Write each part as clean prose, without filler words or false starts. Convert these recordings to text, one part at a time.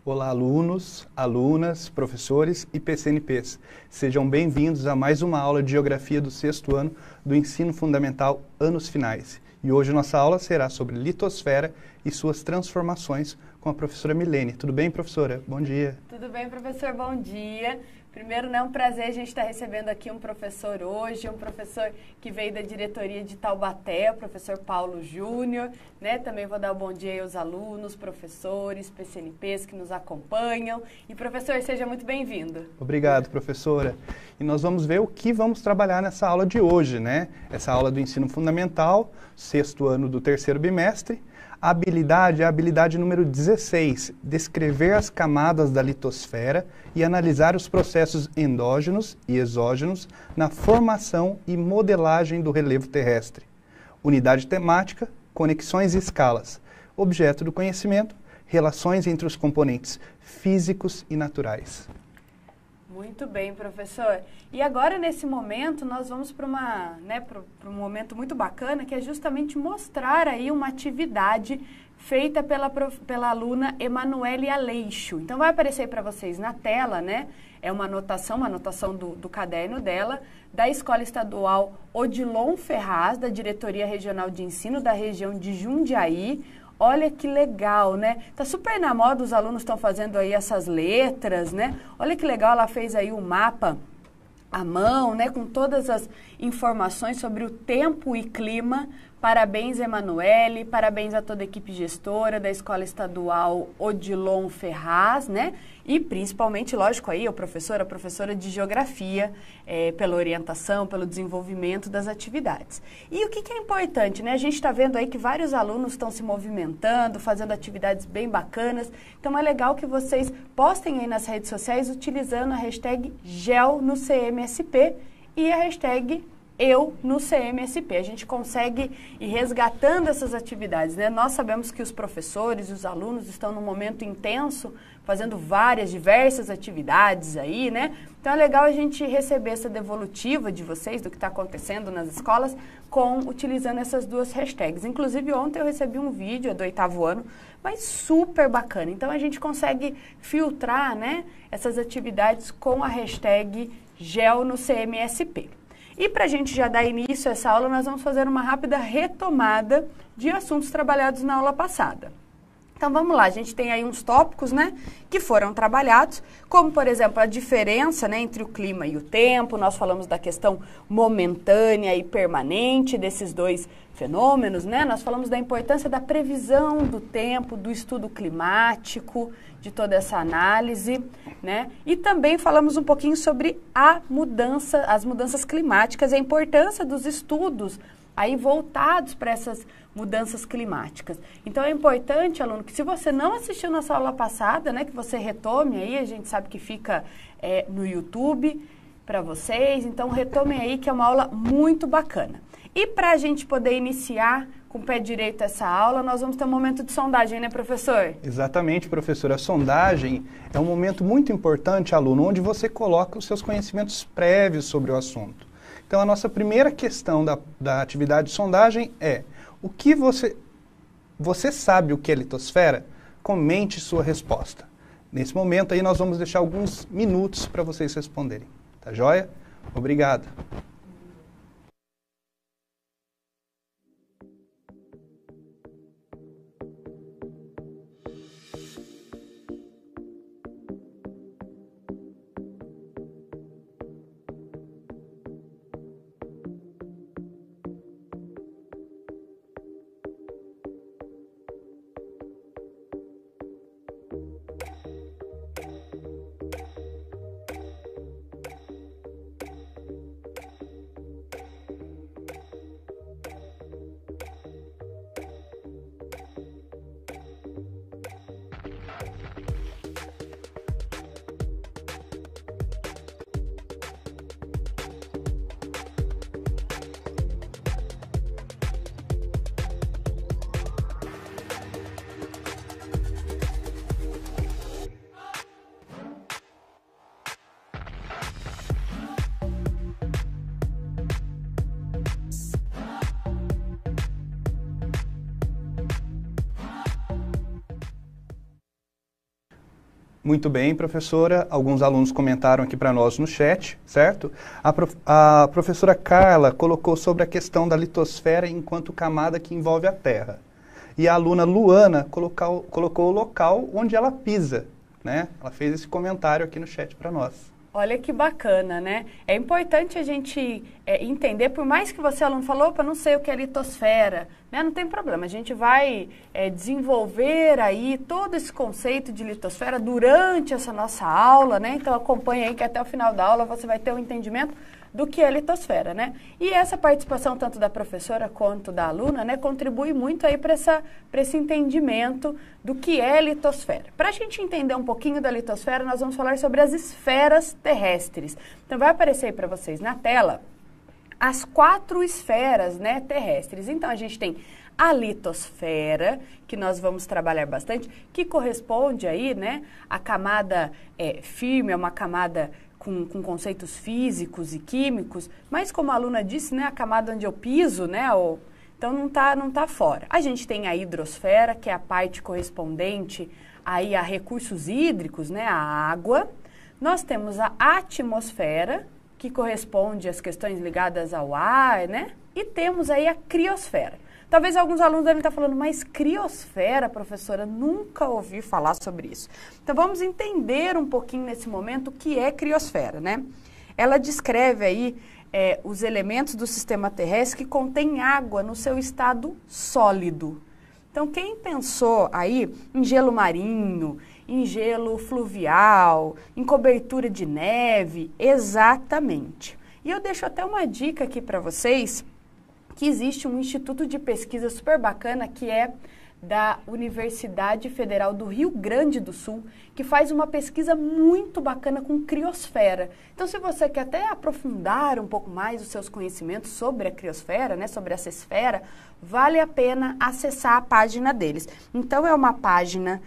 Olá, alunos, alunas, professores e PCNPs. Sejam bem-vindos a mais uma aula de Geografia do 6º ano do Ensino Fundamental Anos Finais. E hoje nossa aula será sobre litosfera e suas transformações com a professora Milene. Tudo bem, professora? Bom dia. Tudo bem, professor? Bom dia. Primeiro, é um prazer a gente estar recebendo aqui um professor hoje, um professor que veio da diretoria de Taubaté, o professor Paulo Júnior, né? Também vou dar um bom dia aí aos alunos, professores, PCNPs que nos acompanham. E, professor, seja muito bem-vindo. Obrigado, professora. E nós vamos ver o que vamos trabalhar nessa aula de hoje, né? Essa aula do Ensino Fundamental, 6º ano do 3º bimestre. A habilidade é a habilidade número 16, descrever as camadas da litosfera e analisar os processos endógenos e exógenos na formação e modelagem do relevo terrestre. Unidade temática, conexões e escalas. Objeto do conhecimento, relações entre os componentes físicos e naturais. Muito bem, professor. E agora, nesse momento, nós vamos para um momento muito bacana, que é justamente mostrar aí uma atividade feita pela aluna Emanuele Aleixo. Então, vai aparecer para vocês na tela, né? É uma anotação do caderno dela, da Escola Estadual Odilon Ferraz, da Diretoria Regional de Ensino da região de Jundiaí. Olha que legal, né? Tá super na moda, os alunos estão fazendo aí essas letras, né? Olha que legal, ela fez aí um mapa à mão, né? Com todas as informações sobre o tempo e clima. Parabéns, Emanuele, parabéns a toda a equipe gestora da Escola Estadual Odilon Ferraz, né? E principalmente, lógico, aí a professora de Geografia, pela orientação, pelo desenvolvimento das atividades. E o que é importante, né? A gente está vendo aí que vários alunos estão se movimentando, fazendo atividades bem bacanas. Então, é legal que vocês postem aí nas redes sociais utilizando a hashtag GelNoCMSP e a hashtag Eu no CMSP. A gente consegue ir resgatando essas atividades, né? Nós sabemos que os professores e os alunos estão num momento intenso, fazendo diversas atividades aí, né? Então é legal a gente receber essa devolutiva de vocês, do que está acontecendo nas escolas, utilizando essas duas hashtags. Inclusive, ontem eu recebi um vídeo do 8º ano, mas super bacana. Então a gente consegue filtrar, né, essas atividades com a hashtag GelNoCMSP. E para a gente já dar início a essa aula, nós vamos fazer uma rápida retomada de assuntos trabalhados na aula passada. Então vamos lá, a gente tem aí uns tópicos, né, que foram trabalhados, como por exemplo a diferença, né, entre o clima e o tempo. Nós falamos da questão momentânea e permanente desses dois fenômenos, né? Nós falamos da importância da previsão do tempo, do estudo climático, de toda essa análise, né? E também falamos um pouquinho sobre as mudanças climáticas e a importância dos estudos aí voltados para essas mudanças climáticas. Então é importante, aluno, que se você não assistiu nossa aula passada, né, que você retome aí, a gente sabe que fica no YouTube para vocês, então retomem aí, que é uma aula muito bacana. E para a gente poder iniciar com o pé direito essa aula, nós vamos ter um momento de sondagem, né, professor? Exatamente, professora. A sondagem é um momento muito importante, aluno, onde você coloca os seus conhecimentos prévios sobre o assunto. Então, a nossa primeira questão da atividade de sondagem é: o que você sabe o que é litosfera? Comente sua resposta. Nesse momento aí, nós vamos deixar alguns minutos para vocês responderem. Tá joia? Obrigado. Muito bem, professora. Alguns alunos comentaram aqui para nós no chat, certo? A professora Carla colocou sobre a questão da litosfera enquanto camada que envolve a Terra. E a aluna Luana colocou o local onde ela pisa, né? Ela fez esse comentário aqui no chat para nós. Olha que bacana, né? É importante a gente entender, por mais que você, aluno, falou, opa, não sei o que é litosfera, né? Não tem problema, a gente vai desenvolver aí todo esse conceito de litosfera durante essa nossa aula, né? Então acompanha aí que até o final da aula você vai ter um entendimento do que é litosfera, né? E essa participação tanto da professora quanto da aluna, né, contribui muito aí para esse entendimento do que é litosfera. Para a gente entender um pouquinho da litosfera, nós vamos falar sobre as esferas terrestres. Então vai aparecer aí para vocês na tela as 4 esferas, né, terrestres. Então a gente tem a litosfera, que nós vamos trabalhar bastante, que corresponde aí, né, à camada firme, é uma camada com conceitos físicos e químicos, mas como a aluna disse, né, a camada onde eu piso, né, então não tá fora. A gente tem a hidrosfera, que é a parte correspondente aí a recursos hídricos, né, a água. Nós temos a atmosfera, que corresponde às questões ligadas ao ar, né, e temos aí a criosfera. Talvez alguns alunos devem estar falando, mas criosfera, professora, nunca ouvi falar sobre isso. Então vamos entender um pouquinho nesse momento o que é criosfera, né? Ela descreve aí os elementos do sistema terrestre que contém água no seu estado sólido. Então quem pensou aí em gelo marinho, em gelo fluvial, em cobertura de neve, exatamente. E eu deixo até uma dica aqui para vocês, que existe um instituto de pesquisa super bacana que é da Universidade Federal do Rio Grande do Sul, que faz uma pesquisa muito bacana com criosfera. Então, se você quer até aprofundar um pouco mais os seus conhecimentos sobre a criosfera, né, sobre essa esfera, vale a pena acessar a página deles. Então, é uma página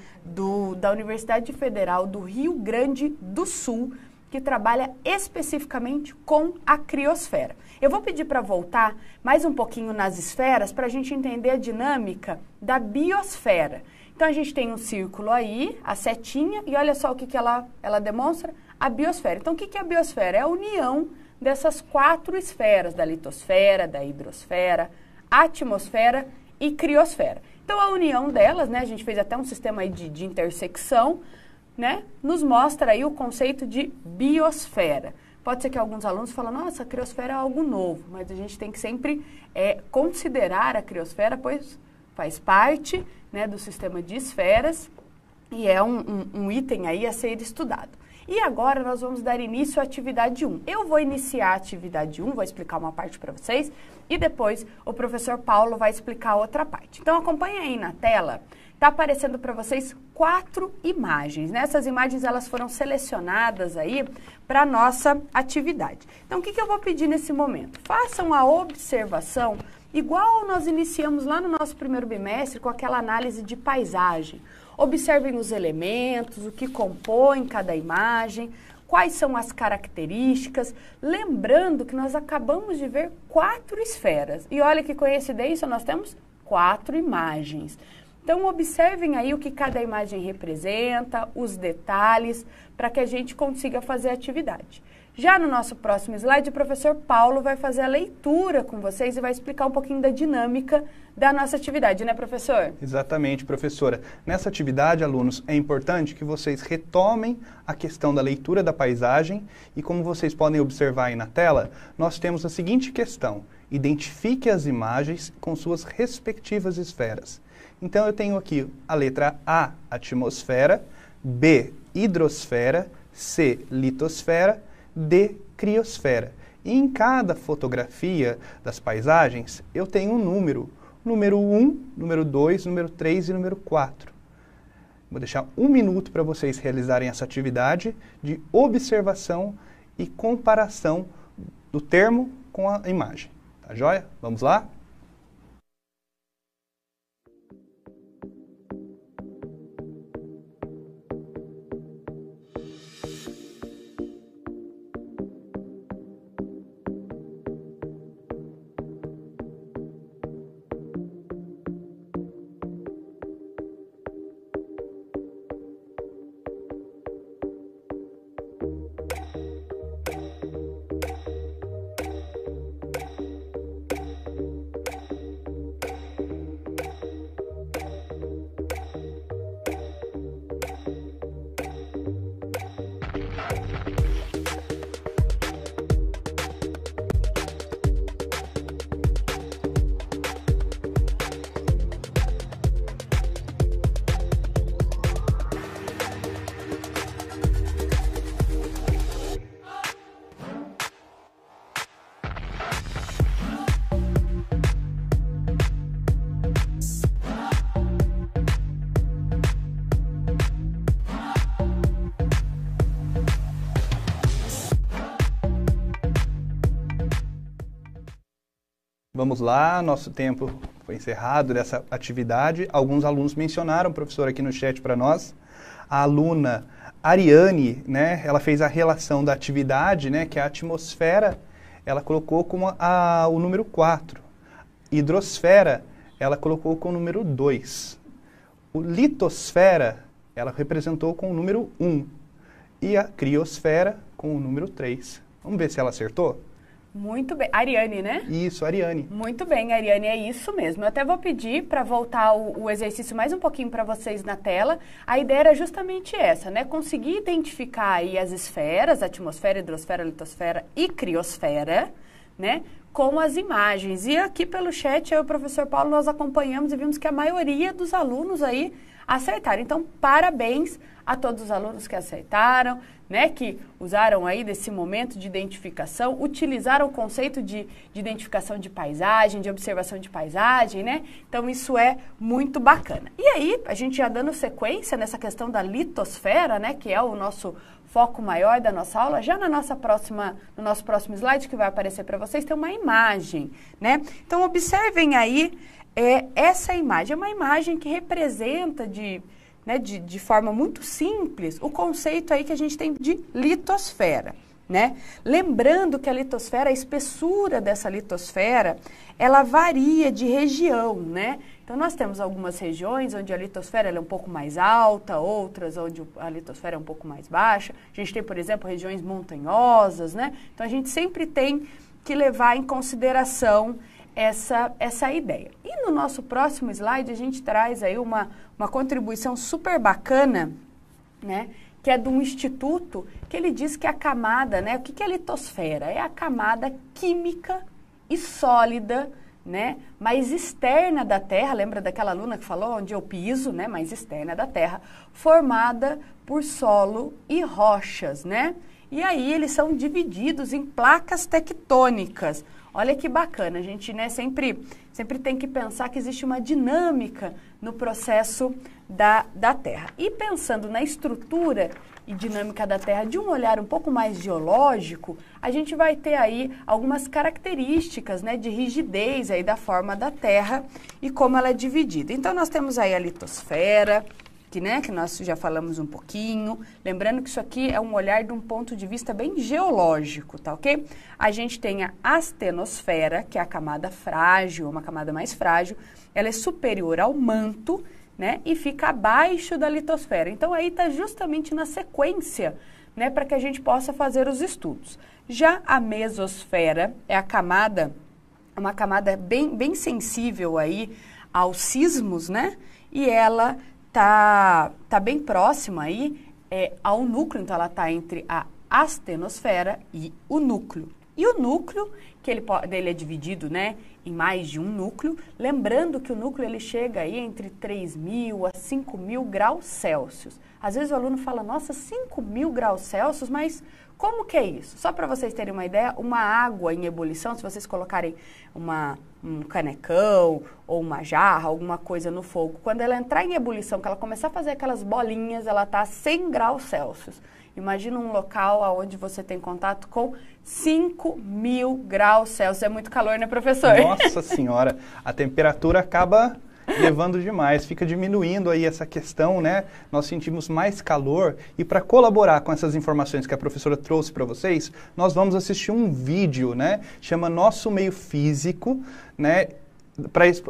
da Universidade Federal do Rio Grande do Sul, que trabalha especificamente com a criosfera. Eu vou pedir para voltar mais um pouquinho nas esferas para a gente entender a dinâmica da biosfera. Então, a gente tem um círculo aí, a setinha, e olha só o que ela demonstra, a biosfera. Então, o que é a biosfera? É a união dessas 4 esferas, da litosfera, da hidrosfera, atmosfera e criosfera. Então, a união delas, né, a gente fez até um sistema aí de intersecção, né, nos mostra aí o conceito de biosfera. Pode ser que alguns alunos falem, nossa, a criosfera é algo novo, mas a gente tem que sempre considerar a criosfera, pois faz parte, né, do sistema de esferas e é um item aí a ser estudado. E agora nós vamos dar início à atividade 1. Eu vou iniciar a atividade 1, vou explicar uma parte para vocês e depois o professor Paulo vai explicar outra parte. Então acompanhe aí na tela. Está aparecendo para vocês 4 imagens. Essas imagens elas foram selecionadas aí para a nossa atividade. Então, o que eu vou pedir nesse momento? Façam a observação igual nós iniciamos lá no nosso primeiro bimestre com aquela análise de paisagem. Observem os elementos, o que compõe cada imagem, quais são as características. Lembrando que nós acabamos de ver 4 esferas. E olha que coincidência, nós temos 4 imagens. Então, observem aí o que cada imagem representa, os detalhes, para que a gente consiga fazer a atividade. Já no nosso próximo slide, o professor Paulo vai fazer a leitura com vocês e vai explicar um pouquinho da dinâmica da nossa atividade, né, professor? Exatamente, professora. Nessa atividade, alunos, é importante que vocês retomem a questão da leitura da paisagem e, como vocês podem observar aí na tela, nós temos a seguinte questão: identifique as imagens com suas respectivas esferas. Então, eu tenho aqui a letra A, atmosfera, B, hidrosfera, C, litosfera, D, criosfera. E em cada fotografia das paisagens, eu tenho um número. Número 1, número 2, número 3 e número 4. Vou deixar 1 minuto para vocês realizarem essa atividade de observação e comparação do termo com a imagem. Tá joia? Vamos lá? Vamos lá, nosso tempo foi encerrado dessa atividade. Alguns alunos mencionaram, professor, aqui no chat para nós. A aluna Ariane, né, ela fez a relação da atividade, né, que é a atmosfera, ela colocou como o número 4. Hidrosfera, ela colocou com o número 2. O litosfera, ela representou com o número 1. E a criosfera com o número 3. Vamos ver se ela acertou? Muito bem. Ariane, né? Isso, Ariane. Muito bem, Ariane, é isso mesmo. Eu até vou pedir para voltar o exercício mais um pouquinho para vocês na tela. A ideia era justamente essa, né? Conseguir identificar aí as esferas, atmosfera, hidrosfera, litosfera e criosfera, né? Com as imagens. E aqui pelo chat, eu e o professor Paulo, nós acompanhamos e vimos que a maioria dos alunos aí acertaram. Então, parabéns a todos os alunos que acertaram, né, que usaram aí desse momento de identificação, utilizaram o conceito de identificação de paisagem, de observação de paisagem, né? Então, isso é muito bacana. E aí, a gente já dando sequência nessa questão da litosfera, né, que é o nosso foco maior da nossa aula, já no nosso próximo slide que vai aparecer para vocês, tem uma imagem, né? Então, observem aí essa imagem. É uma imagem que representa de forma muito simples o conceito aí que a gente tem de litosfera, né? Lembrando que a litosfera, a espessura dessa litosfera, ela varia de região, né? Então, nós temos algumas regiões onde a litosfera é um pouco mais alta, outras onde a litosfera é um pouco mais baixa. A gente tem, por exemplo, regiões montanhosas, né? Então, a gente sempre tem que levar em consideração essa ideia. E no nosso próximo slide, a gente traz aí uma contribuição super bacana, né? Que é de um instituto que ele diz que a camada, né? O que é a litosfera? É a camada química e sólida, né, mais externa da Terra, lembra daquela aluna que falou onde eu piso, né, mais externa da Terra, formada por solo e rochas, né? E aí eles são divididos em placas tectônicas. Olha que bacana, a gente, né, sempre tem que pensar que existe uma dinâmica no processo da Terra. E pensando na estrutura e dinâmica da Terra de um olhar um pouco mais geológico, a gente vai ter aí algumas características, né, de rigidez aí da forma da Terra e como ela é dividida. Então, nós temos aí a litosfera, que nós já falamos um pouquinho. Lembrando que isso aqui é um olhar de um ponto de vista bem geológico, tá ok? A gente tem a astenosfera, que é a camada frágil, uma camada mais frágil. Ela é superior ao manto, né? E fica abaixo da litosfera. Então, aí está justamente na sequência, né? Para que a gente possa fazer os estudos. Já a mesosfera é uma camada bem sensível aí aos sismos, né? E ela tá bem próxima aí ao núcleo, então ela está entre a astenosfera e o núcleo. E o núcleo, que ele é dividido, né, em mais de um núcleo, lembrando que o núcleo ele chega aí entre 3.000 a 5.000 graus Celsius. Às vezes o aluno fala, nossa, 5.000 graus Celsius, mas como que é isso? Só para vocês terem uma ideia, uma água em ebulição, se vocês colocarem um canecão ou uma jarra, alguma coisa no fogo, quando ela entrar em ebulição, que ela começar a fazer aquelas bolinhas, ela está a 100 graus Celsius. Imagina um local onde você tem contato com 5.000 graus Celsius. É muito calor, né, professor? Nossa Senhora, a temperatura acaba levando demais, fica diminuindo aí essa questão, né? Nós sentimos mais calor e para colaborar com essas informações que a professora trouxe para vocês, nós vamos assistir um vídeo, né? Chama Nosso Meio Físico, né?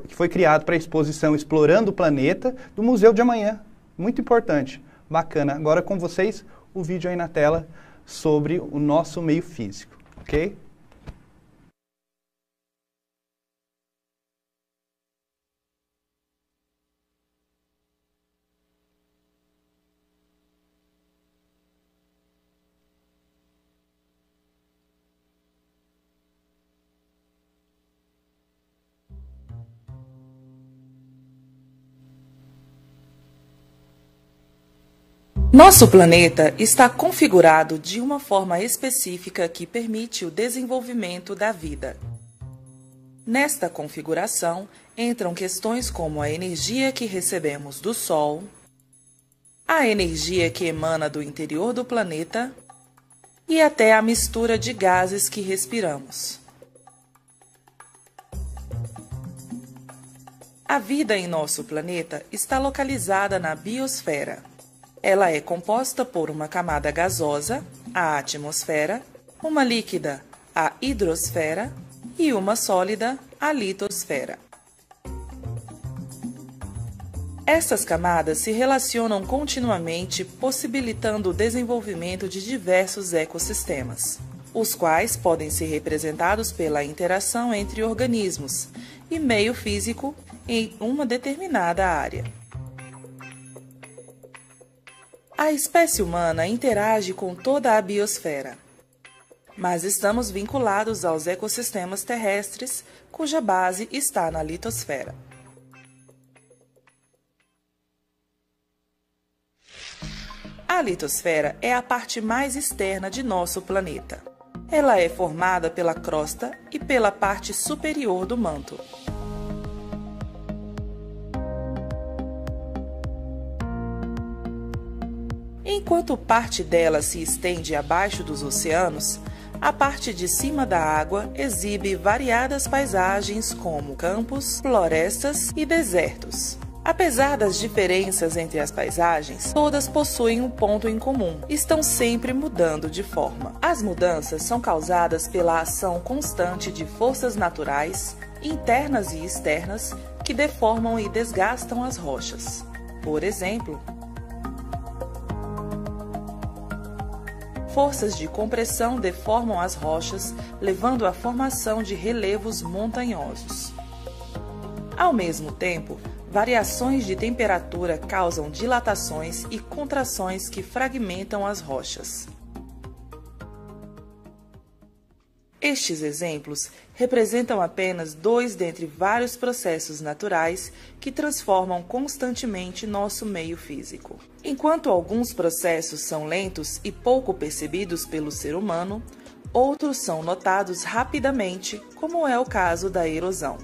Que foi criado para a exposição Explorando o Planeta do Museu de Amanhã. Muito importante, bacana. Agora com vocês o vídeo aí na tela sobre o nosso meio físico, ok? Nosso planeta está configurado de uma forma específica que permite o desenvolvimento da vida. Nesta configuração entram questões como a energia que recebemos do Sol, a energia que emana do interior do planeta e até a mistura de gases que respiramos. A vida em nosso planeta está localizada na biosfera. Ela é composta por uma camada gasosa, a atmosfera, uma líquida, a hidrosfera, e uma sólida, a litosfera. Essas camadas se relacionam continuamente, possibilitando o desenvolvimento de diversos ecossistemas, os quais podem ser representados pela interação entre organismos e meio físico em uma determinada área. A espécie humana interage com toda a biosfera, mas estamos vinculados aos ecossistemas terrestres, cuja base está na litosfera. A litosfera é a parte mais externa de nosso planeta. Ela é formada pela crosta e pela parte superior do manto. Enquanto parte dela se estende abaixo dos oceanos, a parte de cima da água exibe variadas paisagens como campos, florestas e desertos. Apesar das diferenças entre as paisagens, todas possuem um ponto em comum: estão sempre mudando de forma. As mudanças são causadas pela ação constante de forças naturais, internas e externas, que deformam e desgastam as rochas. Por exemplo, forças de compressão deformam as rochas, levando à formação de relevos montanhosos. Ao mesmo tempo, variações de temperatura causam dilatações e contrações que fragmentam as rochas. Estes exemplos representam apenas dois dentre vários processos naturais que transformam constantemente nosso meio físico. Enquanto alguns processos são lentos e pouco percebidos pelo ser humano, outros são notados rapidamente, como é o caso da erosão.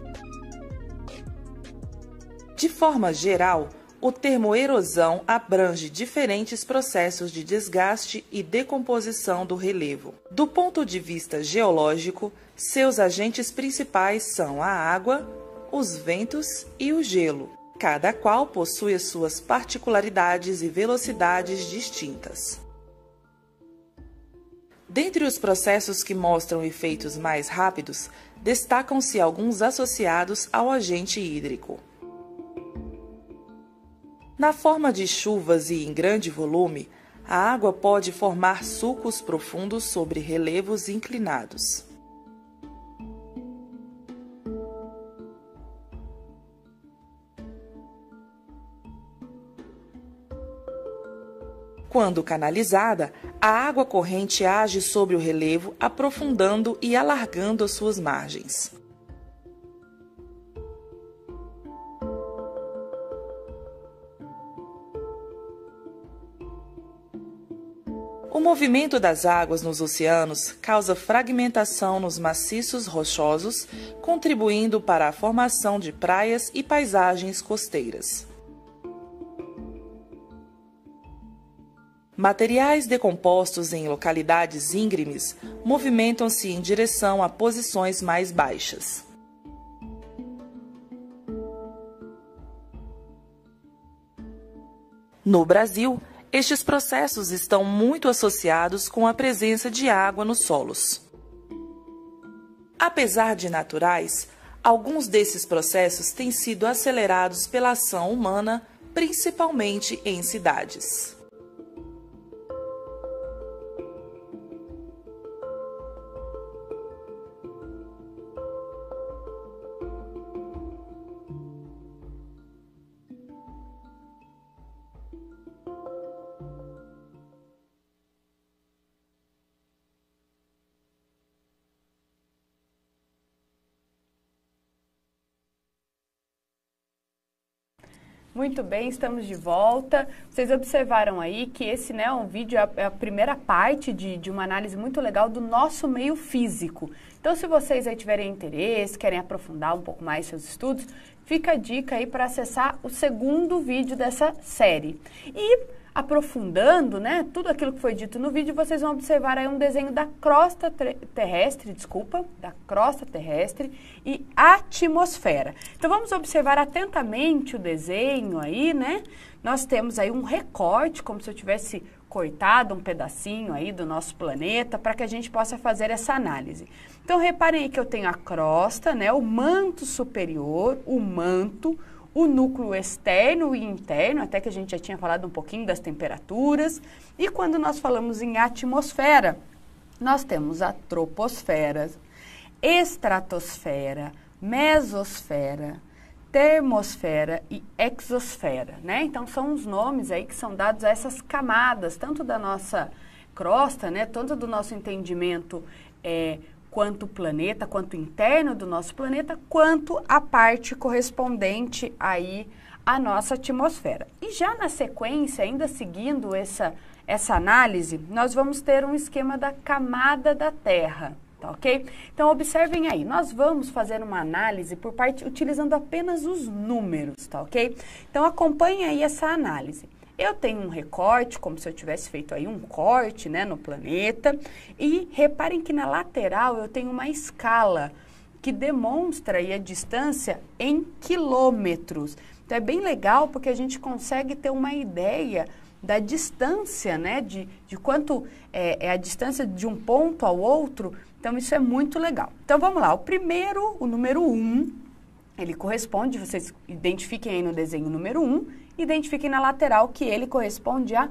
De forma geral, o termo erosão abrange diferentes processos de desgaste e decomposição do relevo. Do ponto de vista geológico, seus agentes principais são a água, os ventos e o gelo, cada qual possui as suas particularidades e velocidades distintas. Dentre os processos que mostram efeitos mais rápidos, destacam-se alguns associados ao agente hídrico. Na forma de chuvas e em grande volume, a água pode formar sulcos profundos sobre relevos inclinados. Quando canalizada, a água corrente age sobre o relevo, aprofundando e alargando as suas margens. O movimento das águas nos oceanos causa fragmentação nos maciços rochosos, contribuindo para a formação de praias e paisagens costeiras. Materiais decompostos em localidades íngremes movimentam-se em direção a posições mais baixas. No Brasil, estes processos estão muito associados com a presença de água nos solos. Apesar de naturais, alguns desses processos têm sido acelerados pela ação humana, principalmente em cidades. Muito bem, estamos de volta. Vocês observaram aí que esse, né, um vídeo é a primeira parte de uma análise muito legal do nosso meio físico. Então, se vocês aí tiverem interesse, querem aprofundar um pouco mais seus estudos, fica a dica aí para acessar o segundo vídeo dessa série. E aprofundando, né, tudo aquilo que foi dito no vídeo, vocês vão observar aí um desenho da crosta terrestre e atmosfera. Então vamos observar atentamente o desenho aí, né? Nós temos aí um recorte, como se eu tivesse cortado um pedacinho aí do nosso planeta, para que a gente possa fazer essa análise. Então reparem aí que eu tenho a crosta, né, o manto superior, o manto, o núcleo externo e interno, até que a gente já tinha falado um pouquinho das temperaturas. E quando nós falamos em atmosfera, nós temos a troposfera, estratosfera, mesosfera, termosfera e exosfera, né? Então são os nomes aí que são dados a essas camadas, tanto da nossa crosta, né, tanto do nosso entendimento quanto planeta, quanto interno do nosso planeta, quanto a parte correspondente aí à nossa atmosfera. E já na sequência, ainda seguindo essa análise, nós vamos ter um esquema da camada da Terra, tá ok? Então observem aí, nós vamos fazer uma análise por parte, utilizando apenas os números, tá ok? Então acompanhem aí essa análise. Eu tenho um recorte, como se eu tivesse feito aí um corte, né, no planeta, e reparem que na lateral eu tenho uma escala que demonstra aí a distância em quilômetros. Então é bem legal porque a gente consegue ter uma ideia da distância, né, de quanto é a distância de um ponto ao outro. Então isso é muito legal. Então vamos lá, o número 1, ele corresponde, vocês identifiquem aí no desenho o número 1, identifiquem na lateral que ele corresponde à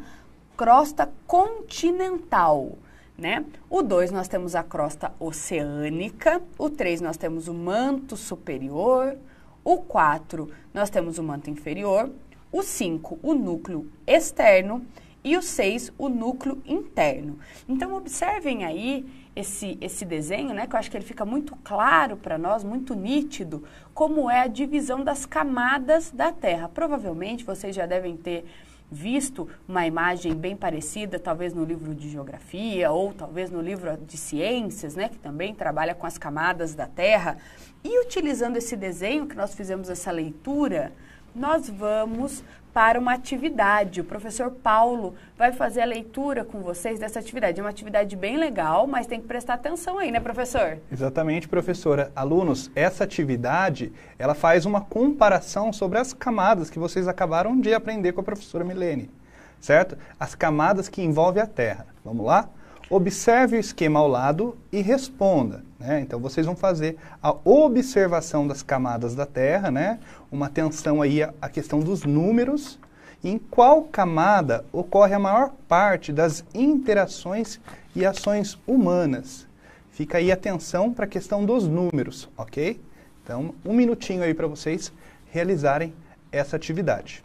crosta continental, né? O 2 nós temos a crosta oceânica, o 3 nós temos o manto superior, o 4 nós temos o manto inferior, o 5 o núcleo externo e o 6 o núcleo interno. Então observem aí esse desenho, né, que eu acho que ele fica muito claro para nós, muito nítido, como é a divisão das camadas da Terra. Provavelmente vocês já devem ter visto uma imagem bem parecida, talvez no livro de geografia ou talvez no livro de ciências, né, que também trabalha com as camadas da Terra. E utilizando esse desenho que nós fizemos essa leitura, nós vamos para uma atividade. O professor Paulo vai fazer a leitura com vocês dessa atividade. É uma atividade bem legal, mas tem que prestar atenção aí, né, professor? Exatamente, professora. Alunos, essa atividade, ela faz uma comparação sobre as camadas que vocês acabaram de aprender com a professora Milene, certo? As camadas que envolvem a Terra. Vamos lá? Observe o esquema ao lado e responda, né? Então, vocês vão fazer a observação das camadas da Terra, né? Uma atenção aí à questão dos números. E em qual camada ocorre a maior parte das interações e ações humanas? Fica aí atenção para a questão dos números, ok? Então, um minutinho aí para vocês realizarem essa atividade.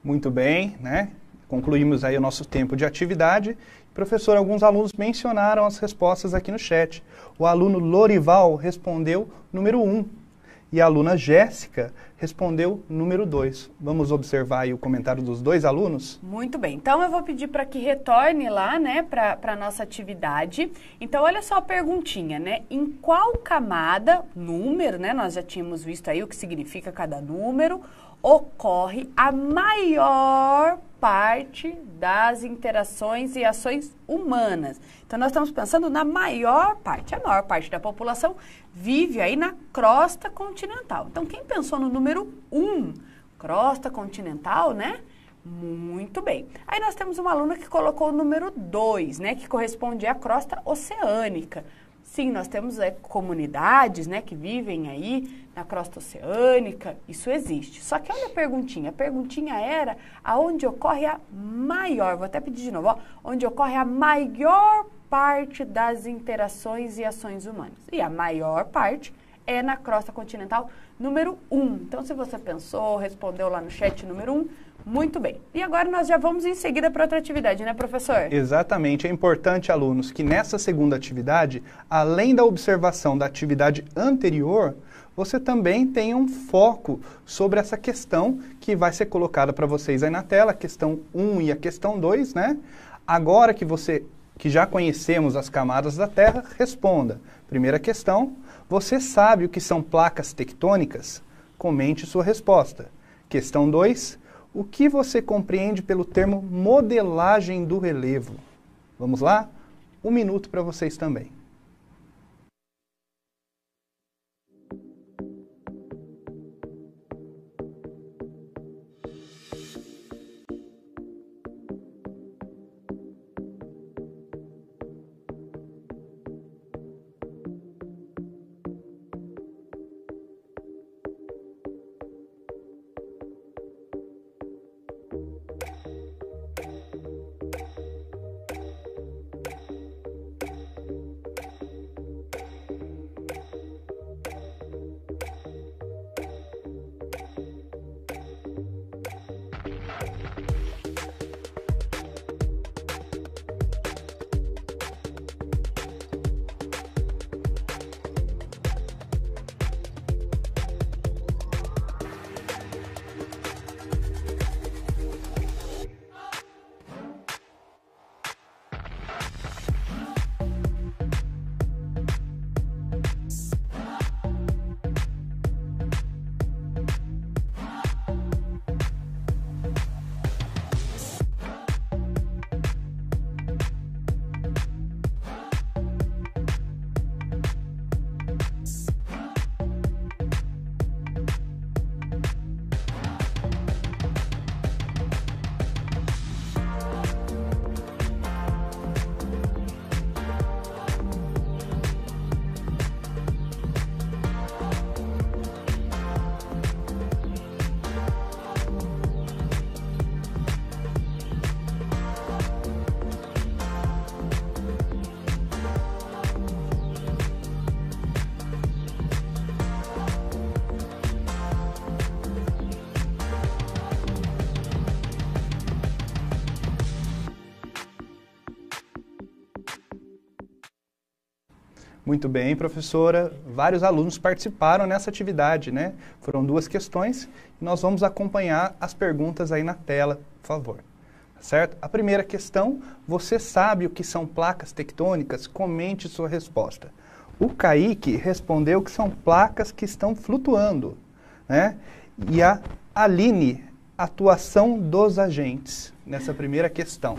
Muito bem, né? Concluímos aí o nosso tempo de atividade. Professor, alguns alunos mencionaram as respostas aqui no chat. O aluno Lorival respondeu número 1 e a aluna Jéssica respondeu número 2. Vamos observar aí o comentário dos dois alunos? Muito bem. Então, eu vou pedir para que retorne lá, né, para a nossa atividade. Então, olha só a perguntinha, né? Em qual camada, número, né? Nós já tínhamos visto aí o que significa cada número, ocorre a maior parte das interações e ações humanas. Então, nós estamos pensando na maior parte. A maior parte da população vive aí na crosta continental. Então, quem pensou no número 1, crosta continental, né? Muito bem. Aí nós temos uma aluna que colocou o número 2, né? Que corresponde à crosta oceânica. Sim, nós temos comunidades, né, que vivem aí na crosta oceânica, isso existe. Só que olha a perguntinha era aonde ocorre a maior, vou até pedir de novo, ó, onde ocorre a maior parte das interações e ações humanas. E a maior parte é na crosta continental número 1. Então, se você pensou, respondeu lá no chat número 1, muito bem. E agora nós já vamos em seguida para outra atividade, né, professor? Exatamente. É importante, alunos, que nessa segunda atividade, além da observação da atividade anterior, você também tenha um foco sobre essa questão que vai ser colocada para vocês aí na tela, a questão 1 e a questão 2, né? Agora que já conhecemos as camadas da Terra, responda. Primeira questão, você sabe o que são placas tectônicas? Comente sua resposta. Questão 2, o que você compreende pelo termo modelagem do relevo? Vamos lá? 1 minuto para vocês também. Muito bem, professora. Vários alunos participaram nessa atividade, né? Foram 2 questões e nós vamos acompanhar as perguntas aí na tela, por favor. Certo? A primeira questão, você sabe o que são placas tectônicas? Comente sua resposta. O Kaique respondeu que são placas que estão flutuando, né? E a Aline, atuação dos agentes, nessa primeira questão.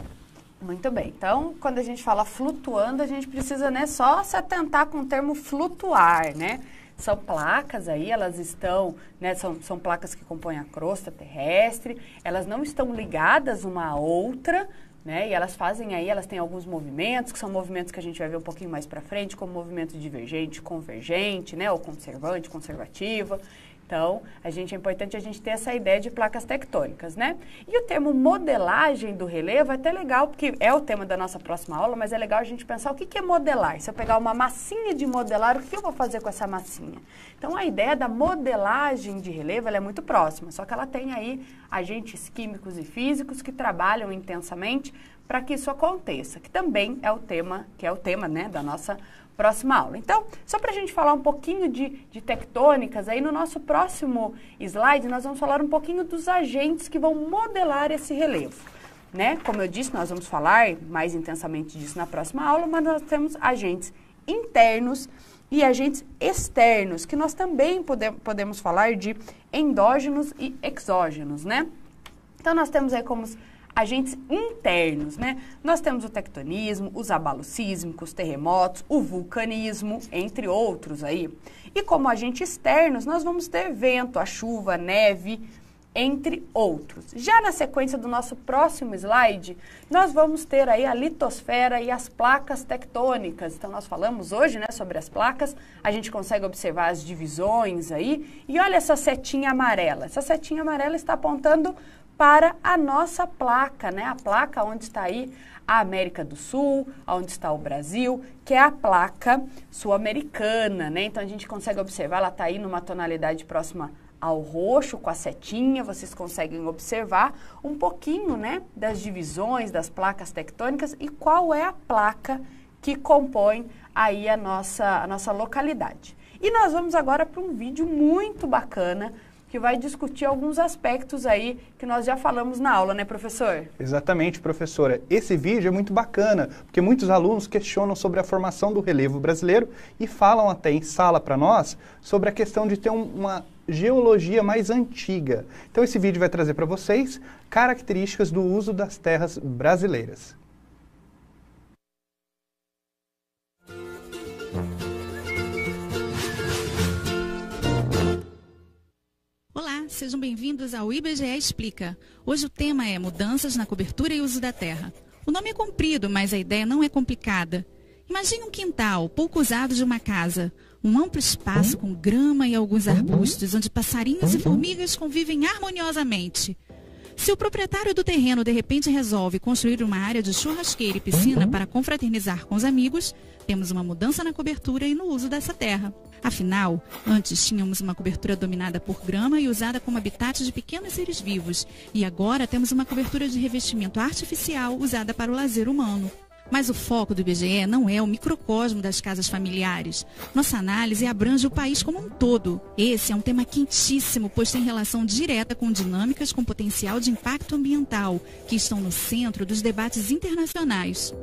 Muito bem. Então, quando a gente fala flutuando, a gente precisa, né, só se atentar com o termo flutuar, né? São placas aí, elas estão, né, são placas que compõem a crosta terrestre, elas não estão ligadas uma à outra, né? E elas fazem aí, elas têm alguns movimentos, que são movimentos que a gente vai ver um pouquinho mais para frente, como movimento divergente, convergente, né? Ou conservante, conservativa. Então, é importante a gente ter essa ideia de placas tectônicas, né? E o termo modelagem do relevo é até legal, porque é o tema da nossa próxima aula, mas é legal a gente pensar o que é modelar. Se eu pegar uma massinha de modelar, o que eu vou fazer com essa massinha? Então, a ideia da modelagem de relevo ela é muito próxima, só que ela tem aí agentes químicos e físicos que trabalham intensamente para que isso aconteça, que também é o tema, né, da nossa próxima aula. Então, só para a gente falar um pouquinho de tectônicas, aí no nosso próximo slide nós vamos falar um pouquinho dos agentes que vão modelar esse relevo, né? Como eu disse, nós vamos falar mais intensamente disso na próxima aula, mas nós temos agentes internos e agentes externos, que nós também podemos falar de endógenos e exógenos, né? Então, nós temos aí como agentes internos, né? Nós temos o tectonismo, os abalos sísmicos, terremotos, o vulcanismo, entre outros aí. E como agentes externos, nós vamos ter vento, a chuva, a neve, entre outros. Já na sequência do nosso próximo slide, nós vamos ter aí a litosfera e as placas tectônicas. Então, nós falamos hoje, né, sobre as placas, a gente consegue observar as divisões aí. E olha essa setinha amarela. Essa setinha amarela está apontando para a nossa placa, né? A placa onde está aí a América do Sul, onde está o Brasil, que é a placa sul-americana, né? Então, a gente consegue observar, ela está aí numa tonalidade próxima ao roxo, com a setinha, vocês conseguem observar um pouquinho, né, das divisões das placas tectônicas e qual é a placa que compõe aí a nossa localidade. E nós vamos agora para um vídeo muito bacana, que vai discutir alguns aspectos aí que nós já falamos na aula, né, professor? Exatamente, professora. Esse vídeo é muito bacana, porque muitos alunos questionam sobre a formação do relevo brasileiro e falam até em sala para nós sobre a questão de ter uma geologia mais antiga. Então, esse vídeo vai trazer para vocês características do uso das terras brasileiras. Olá, sejam bem-vindos ao IBGE Explica. Hoje o tema é Mudanças na cobertura e uso da terra. O nome é comprido, mas a ideia não é complicada. Imagine um quintal pouco usado de uma casa, um amplo espaço com grama e alguns arbustos, onde passarinhos e formigas convivem harmoniosamente. Se o proprietário do terreno de repente resolve construir uma área de churrasqueira e piscina para confraternizar com os amigos, temos uma mudança na cobertura e no uso dessa terra. Afinal, antes tínhamos uma cobertura dominada por grama e usada como habitat de pequenos seres vivos, e agora temos uma cobertura de revestimento artificial usada para o lazer humano. Mas o foco do IBGE não é o microcosmo das casas familiares. Nossa análise abrange o país como um todo. Esse é um tema quentíssimo, pois tem relação direta com dinâmicas com potencial de impacto ambiental, que estão no centro dos debates internacionais.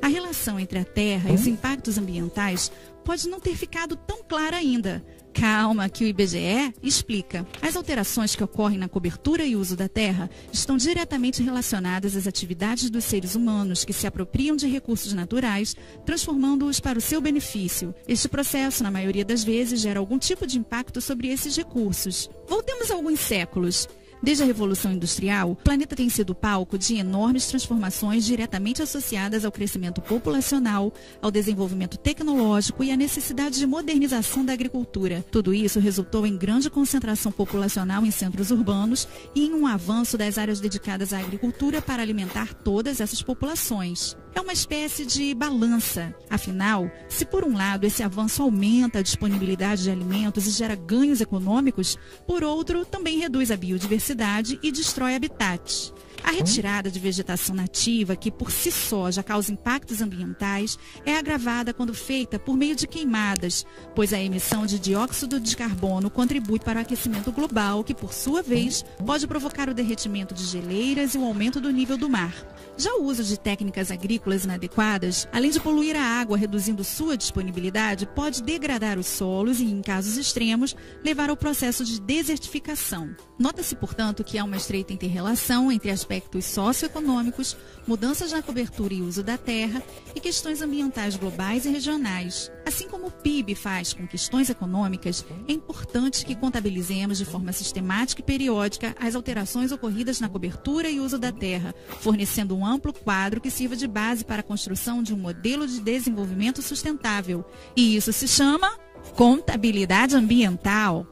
A relação entre a terra e os impactos ambientais pode não ter ficado tão clara ainda. Calma, que o IBGE explica. As alterações que ocorrem na cobertura e uso da terra estão diretamente relacionadas às atividades dos seres humanos que se apropriam de recursos naturais, transformando-os para o seu benefício. Este processo, na maioria das vezes, gera algum tipo de impacto sobre esses recursos. Voltemos a alguns séculos. Desde a Revolução Industrial, o planeta tem sido palco de enormes transformações diretamente associadas ao crescimento populacional, ao desenvolvimento tecnológico e à necessidade de modernização da agricultura. Tudo isso resultou em grande concentração populacional em centros urbanos e em um avanço das áreas dedicadas à agricultura para alimentar todas essas populações. É uma espécie de balança. Afinal, se por um lado esse avanço aumenta a disponibilidade de alimentos e gera ganhos econômicos, por outro, também reduz a biodiversidade e destrói habitats. A retirada de vegetação nativa, que por si só já causa impactos ambientais, é agravada quando feita por meio de queimadas, pois a emissão de dióxido de carbono contribui para o aquecimento global, que por sua vez pode provocar o derretimento de geleiras e o aumento do nível do mar. Já o uso de técnicas agrícolas inadequadas, além de poluir a água reduzindo sua disponibilidade, pode degradar os solos e, em casos extremos, levar ao processo de desertificação. Nota-se, portanto, que há uma estreita interrelação entre aspectos socioeconômicos, mudanças na cobertura e uso da terra e questões ambientais globais e regionais. Assim como o PIB faz com questões econômicas, é importante que contabilizemos de forma sistemática e periódica as alterações ocorridas na cobertura e uso da terra, fornecendo um amplo quadro que sirva de base para a construção de um modelo de desenvolvimento sustentável. E isso se chama Contabilidade ambiental.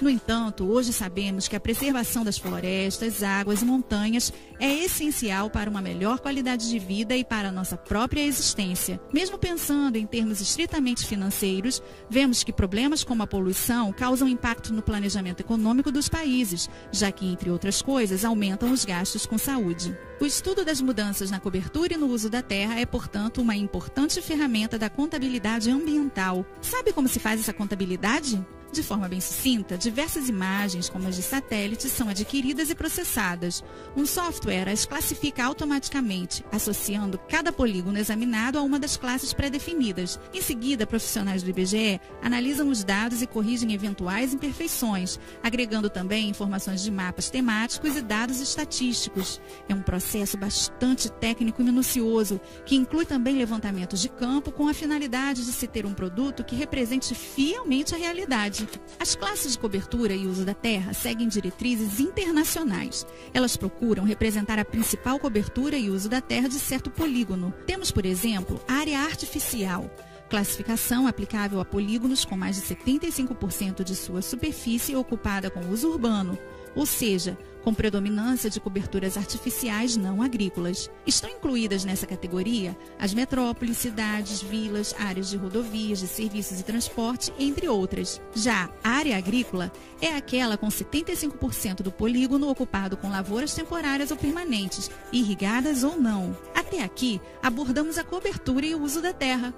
No entanto, hoje sabemos que a preservação das florestas, águas e montanhas é essencial para uma melhor qualidade de vida e para a nossa própria existência. Mesmo pensando em termos estritamente financeiros, vemos que problemas como a poluição causam impacto no planejamento econômico dos países, já que, entre outras coisas, aumentam os gastos com saúde. O estudo das mudanças na cobertura e no uso da terra é, portanto, uma importante ferramenta da contabilidade ambiental. Sabe como se faz essa contabilidade? De forma bem sucinta, diversas imagens, como as de satélites, são adquiridas e processadas. Um software as classifica automaticamente, associando cada polígono examinado a uma das classes pré-definidas. Em seguida, profissionais do IBGE analisam os dados e corrigem eventuais imperfeições, agregando também informações de mapas temáticos e dados estatísticos. É um processo bastante técnico e minucioso, que inclui também levantamentos de campo com a finalidade de se ter um produto que represente fielmente a realidade. As classes de cobertura e uso da terra seguem diretrizes internacionais. Elas procuram representar a principal cobertura e uso da terra de certo polígono. Temos, por exemplo, a área artificial, classificação aplicável a polígonos com mais de 75% de sua superfície ocupada com uso urbano, ou seja, com predominância de coberturas artificiais não agrícolas. Estão incluídas nessa categoria as metrópoles, cidades, vilas, áreas de rodovias, de serviços e transporte, entre outras. Já a área agrícola é aquela com 75% do polígono ocupado com lavouras temporárias ou permanentes, irrigadas ou não. Até aqui, abordamos a cobertura e o uso da terra.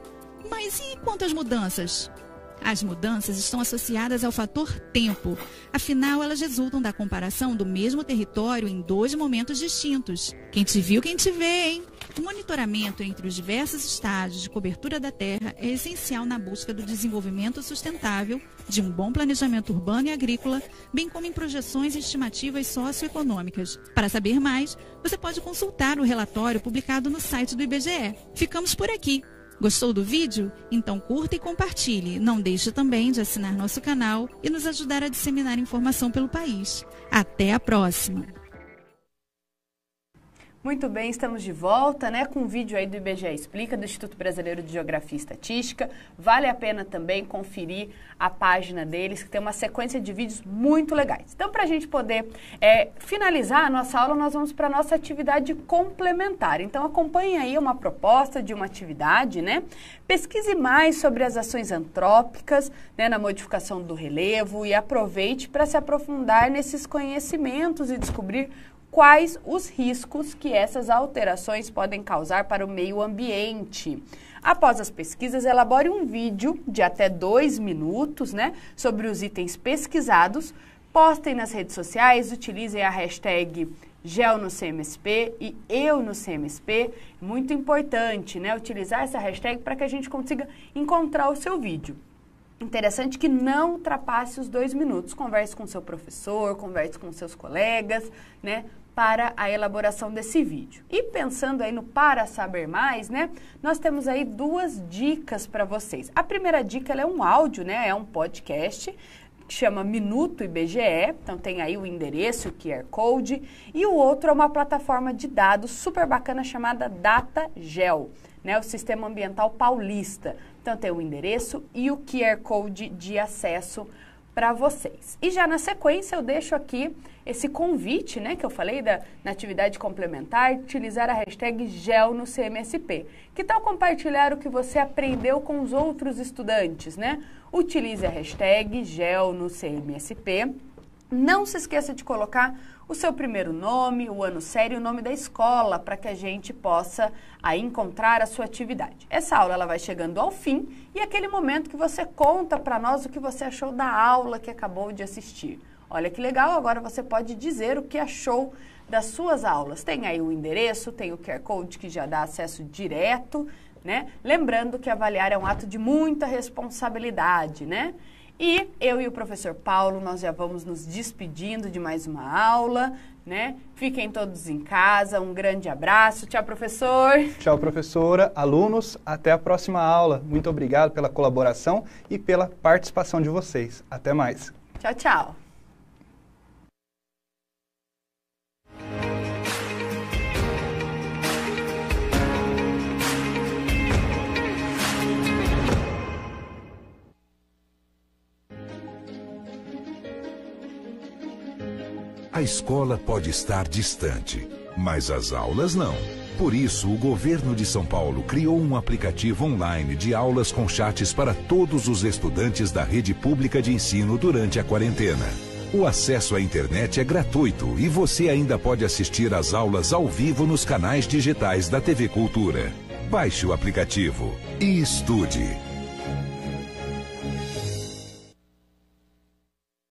Mas e quanto às mudanças? As mudanças estão associadas ao fator tempo. Afinal, elas resultam da comparação do mesmo território em dois momentos distintos. Quem te viu, quem te vê, hein? O monitoramento entre os diversos estágios de cobertura da terra é essencial na busca do desenvolvimento sustentável, de um bom planejamento urbano e agrícola, bem como em projeções e estimativas socioeconômicas. Para saber mais, você pode consultar o relatório publicado no site do IBGE. Ficamos por aqui. Gostou do vídeo? Então curta e compartilhe. Não deixe também de assinar nosso canal e nos ajudar a disseminar informação pelo país. Até a próxima! Muito bem, estamos de volta, né, com um vídeo aí do IBGE Explica, do Instituto Brasileiro de Geografia e Estatística. Vale a pena também conferir a página deles, que tem uma sequência de vídeos muito legais. Então, para a gente poder finalizar a nossa aula, nós vamos para a nossa atividade complementar. Então, acompanhe aí uma proposta de uma atividade, né? Pesquise mais sobre as ações antrópicas, né, na modificação do relevo e aproveite para se aprofundar nesses conhecimentos e descobrir quais os riscos que essas alterações podem causar para o meio ambiente. Após as pesquisas, elabore um vídeo de até 2 minutos, né, sobre os itens pesquisados, postem nas redes sociais, utilizem a hashtag GeoNoCMSP e EuNoCMSP. Muito importante, né, utilizar essa hashtag para que a gente consiga encontrar o seu vídeo. Interessante que não ultrapasse os 2 minutos. Converse com seu professor, converse com seus colegas, né, para a elaboração desse vídeo. E pensando aí no Para Saber Mais, né, nós temos aí 2 dicas para vocês. A primeira dica, ela é um áudio, né, é um podcast que chama Minuto IBGE, então tem aí o endereço, o QR Code, e o outro é uma plataforma de dados super bacana chamada DataGel, né, o Sistema Ambiental Paulista. Então tem o endereço e o QR Code de acesso para vocês. E já na sequência eu deixo aqui esse convite, né, que eu falei na atividade complementar, utilizar a hashtag GeoNoCMSP. Que tal compartilhar o que você aprendeu com os outros estudantes, né? Utilize a hashtag GeoNoCMSP. Não se esqueça de colocar o seu primeiro nome, o ano sério e o nome da escola, para que a gente possa aí encontrar a sua atividade. Essa aula ela vai chegando ao fim e é aquele momento que você conta para nós o que você achou da aula que acabou de assistir. Olha que legal, agora você pode dizer o que achou das suas aulas. Tem aí o endereço, tem o QR Code que já dá acesso direto, né? Lembrando que avaliar é um ato de muita responsabilidade, né? E eu e o professor Paulo, nós já vamos nos despedindo de mais uma aula, né? Fiquem todos em casa, um grande abraço. Tchau, professor. Tchau, professora, alunos, até a próxima aula. Muito obrigado pela colaboração e pela participação de vocês. Até mais. Tchau, tchau. A escola pode estar distante, mas as aulas não. Por isso, o governo de São Paulo criou um aplicativo online de aulas com chats para todos os estudantes da rede pública de ensino durante a quarentena. O acesso à internet é gratuito e você ainda pode assistir às aulas ao vivo nos canais digitais da TV Cultura. Baixe o aplicativo e estude.